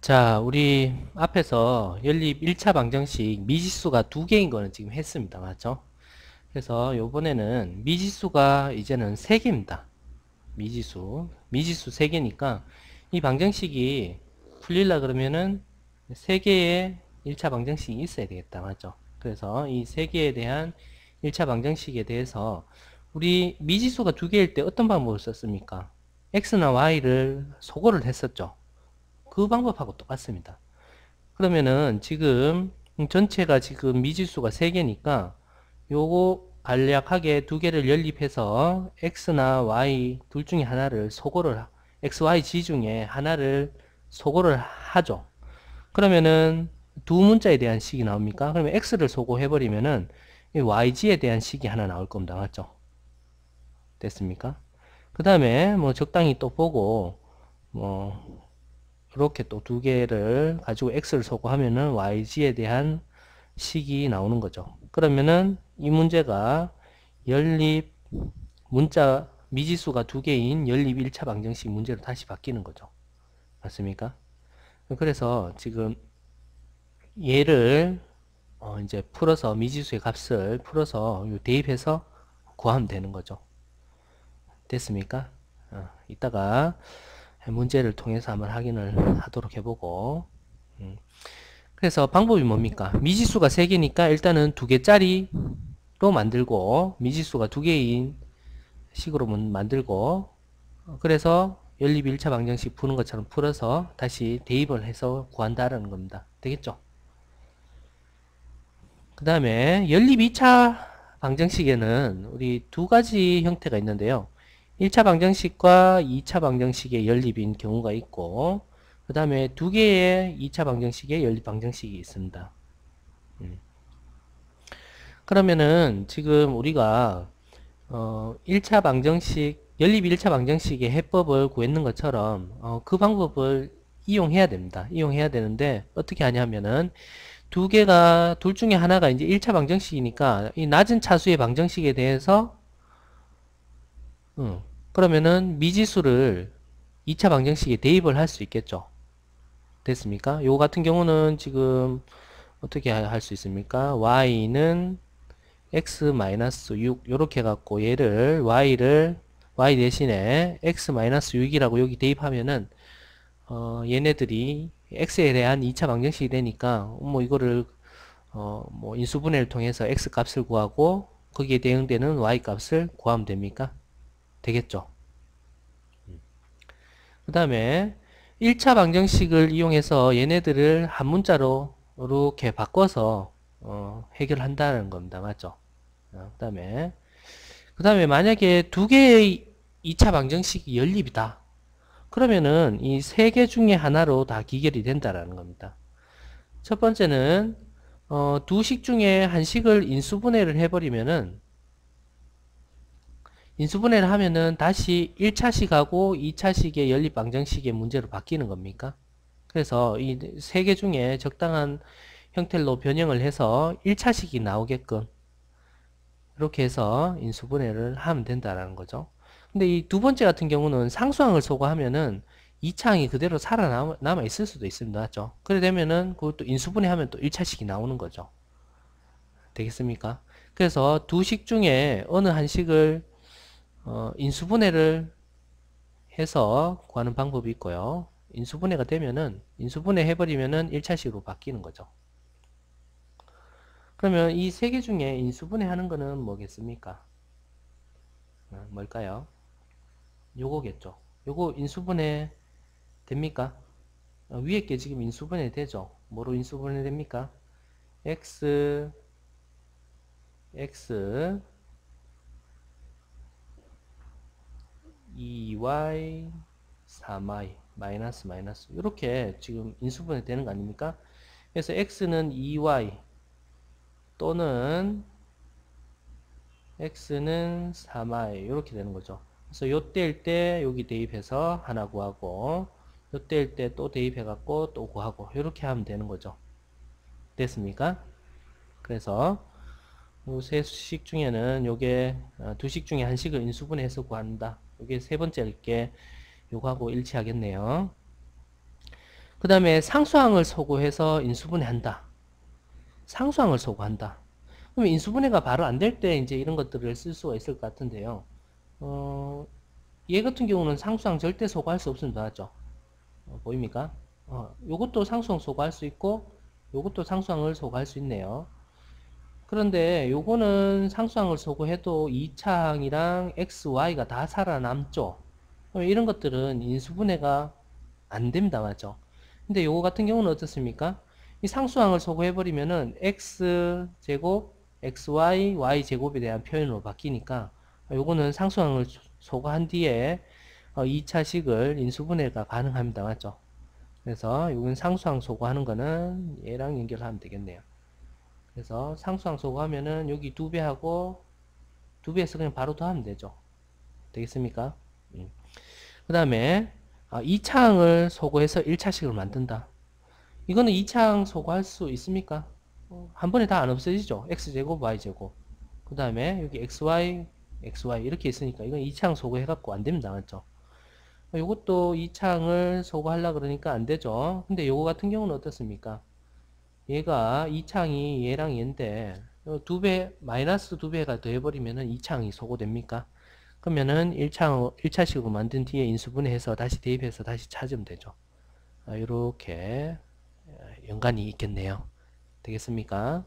자, 우리 앞에서 연립 1차 방정식 미지수가 두 개인 거는 지금 했습니다. 맞죠? 그래서 요번에는 미지수가 이제는 세 개입니다. 미지수 세 개니까 이 방정식이 풀리려 그러면은 세 개의 1차 방정식이 있어야 되겠다. 맞죠? 그래서 이 세 개에 대한 1차 방정식에 대해서 우리 미지수가 두 개일 때 어떤 방법을 썼습니까? x나 y를 소거를 했었죠. 그 방법하고 똑같습니다. 그러면은 지금 전체가 지금 미지수가 3개니까 요거 간략하게 두 개를 연립해서 x나 y 둘 중에 하나를 소거를 x, y, g 중에 하나를 소거를 하죠. 그러면은 두 문자에 대한 식이 나옵니까? 그러면 x를 소거해버리면은 yg에 대한 식이 하나 나올 겁니다. 맞죠? 됐습니까? 그 다음에 뭐 적당히 또 보고 뭐 이렇게 또 두 개를 가지고 x를 소거하면은 yg에 대한 식이 나오는 거죠. 그러면은 이 문제가 연립 문자 미지수가 두 개인 연립 1차 방정식 문제로 다시 바뀌는 거죠. 맞습니까? 그래서 지금 얘를 이제 풀어서 미지수의 값을 풀어서 대입해서 구하면 되는 거죠. 됐습니까? 이따가 문제를 통해서 한번 확인을 하도록 해보고 그래서 방법이 뭡니까? 미지수가 3개니까 일단은 2개짜리로 만들고 미지수가 2개인 식으로 만들고 그래서 연립 1차 방정식 푸는 것처럼 풀어서 다시 대입을 해서 구한다라는 겁니다. 되겠죠? 그 다음에 연립 2차 방정식에는 우리 두 가지 형태가 있는데요. 1차 방정식과 2차 방정식의 연립인 경우가 있고 그 다음에 두 개의 2차 방정식의 연립 방정식이 있습니다. 그러면은 지금 우리가 1차 방정식 연립 1차 방정식의 해법을 구했는 것처럼 그 방법을 이용해야 됩니다. 이용해야 되는데 어떻게 하냐면은 둘 중에 하나가 이제 1차 방정식이니까 이 낮은 차수의 방정식에 대해서 그러면은 미지수를 2차 방정식에 대입을 할 수 있겠죠. 됐습니까? 요 같은 경우는 지금 어떻게 할 수 있습니까? y는 x-6 요렇게 해갖고 얘를 y 대신에 x-6이라고 여기 대입하면은 얘네들이 x에 대한 2차 방정식이 되니까 뭐 이거를 뭐 인수분해를 통해서 x 값을 구하고 거기에 대응되는 y 값을 구하면 됩니까? 되겠죠. 그 다음에 1차 방정식을 이용해서 얘네들을 한 문자로 이렇게 바꿔서 해결한다는 겁니다. 맞죠? 그 다음에 만약에 두 개의 2차 방정식이 연립이다. 그러면은 이 세 개 중에 하나로 다 기결이 된다라는 겁니다. 첫 번째는 두 식 중에 한 식을 인수분해를 해버리면은 인수분해를 하면은 다시 1차식하고 2차식의 연립 방정식의 문제로 바뀌는 겁니까? 그래서 이 세 개 중에 적당한 형태로 변형을 해서 1차식이 나오게끔 이렇게 해서 인수분해를 하면 된다라는 거죠. 근데 이 두 번째 같은 경우는 상수항을 소거하면은 2차항이 그대로 살아남아 있을 수도 있습니다. 맞죠? 그래 되면은 그것도 인수분해하면 또 1차식이 나오는 거죠. 되겠습니까? 그래서 두 식 중에 어느 한 식을 인수분해를 해서 구하는 방법이 있고요. 인수분해가 되면은 인수분해 해버리면은 1차식으로 바뀌는 거죠. 그러면 이 세 개 중에 인수분해 하는 거는 뭐겠습니까? 뭘까요? 요거겠죠. 요거 인수분해 됩니까? 위에 게 지금 인수분해 되죠. 뭐로 인수분해 됩니까? x 2y 3y 마이너스 이렇게 지금 인수분해 되는 거 아닙니까? 그래서 x는 2y 또는 x는 3y 이렇게 되는 거죠. 그래서 요때일 때 여기 대입해서 하나 구하고 요때일 때 또 대입해 갖고 또 구하고 이렇게 하면 되는 거죠. 됐습니까? 그래서 세 식 중에는 요게 두 식 중에 한 식을 인수분해해서 구한다. 요게 세 번째일 게 요거하고 일치하겠네요. 그 다음에 상수항을 소구해서 인수분해한다. 상수항을 소구한다. 그러면 인수분해가 바로 안 될 때 이제 이런 것들을 쓸 수가 있을 것 같은데요. 얘 같은 경우는 상수항 절대 소구할 수 없습니다. 맞죠? 보입니까? 요것도 상수항 소구할 수 있고, 요것도 상수항을 소구할 수 있네요. 그런데 요거는 상수항을 소구해도 2차항이랑 x, y가 다 살아남죠. 이런 것들은 인수분해가 안 됩니다. 맞죠? 근데 요거 같은 경우는 어떻습니까? 이 상수항을 소구해버리면은 x제곱, xy, y제곱에 대한 표현으로 바뀌니까 요거는 상수항을 소구한 뒤에 2차식을 인수분해가 가능합니다. 맞죠? 그래서 요건 상수항 소구하는 거는 얘랑 연결하면 되겠네요. 그래서 상수항 소구하면은 여기 2배하고 2배에서 그냥 바로 더하면 되죠. 되겠습니까? 그 다음에 2차항을 소구해서 1차식을 만든다. 이거는 2차항 소구할 수 있습니까? 한 번에 다 안 없어지죠. x제곱, y제곱. 그 다음에 여기 xy, xy 이렇게 있으니까 이건 2차항 소구해갖고 안 됩니다. 맞죠? 요것도 2차항을 소구하려고 그러니까 안 되죠. 근데 요거 같은 경우는 어떻습니까? 얘가 2차항이 얘랑 얘인데 2배, 마이너스 2배가 더해버리면은 2차항이 소구됩니까? 그러면은 1차식으로 만든 뒤에 인수분해해서 다시 대입해서 다시 찾으면 되죠. 이렇게 연관이 있겠네요. 되겠습니까?